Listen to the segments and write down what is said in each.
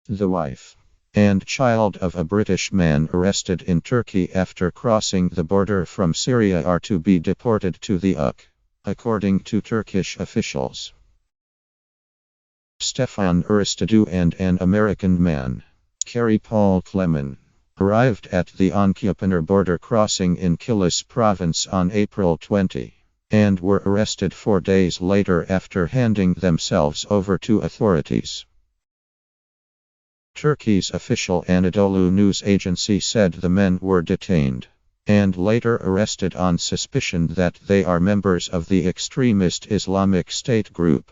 The wife and child of a British man arrested in Turkey after crossing the border from Syria are to be deported to the UK, according to Turkish officials. Stefan Aristidou and an American man, Kerry Paul Clement, arrived at the Ankara border crossing in Kilis province on April 20, and were arrested 4 days later after handing themselves over to authorities. Turkey's official Anadolu news agency said the men were detained and later arrested on suspicion that they are members of the extremist Islamic State group.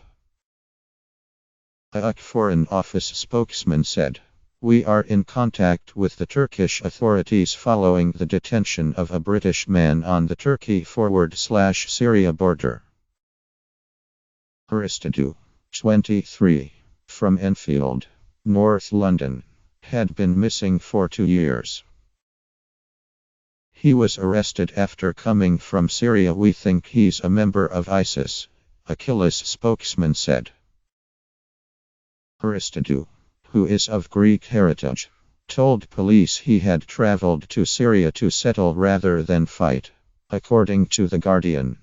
A Foreign Office spokesman said, "We are in contact with the Turkish authorities following the detention of a British man on the Turkey/Syria border." Aristidou, 23, from Enfield, North London, had been missing for 2 years. He was arrested after coming from Syria. "We think he's a member of ISIS," a Kilis spokesman said. Aristidou, who is of Greek heritage, told police he had traveled to Syria to settle rather than fight, according to The Guardian.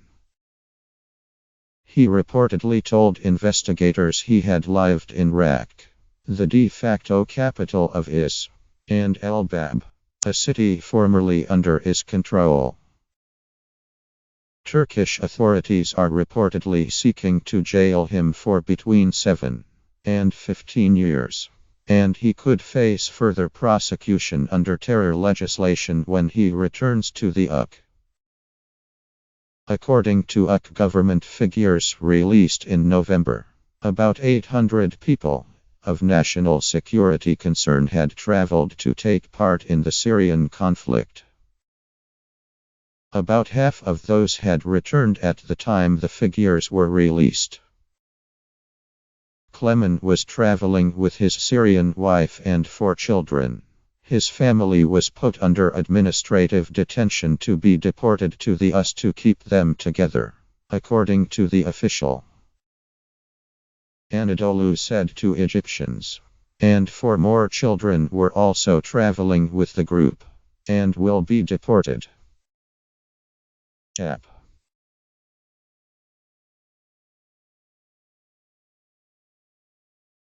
He reportedly told investigators he had lived in Raqq, the de facto capital of IS, and El Bab, a city formerly under IS control. Turkish authorities are reportedly seeking to jail him for between 7 and 15 years, and he could face further prosecution under terror legislation when he returns to the UK. According to UK government figures released in November, about 800 people of national security concern had traveled to take part in the Syrian conflict. About half of those had returned at the time the figures were released. Clement was traveling with his Syrian wife and 4 children. His family was put under administrative detention to be deported to the US to keep them together, according to the official. Anadolu said to Egyptians, and 4 more children were also traveling with the group, and will be deported. App.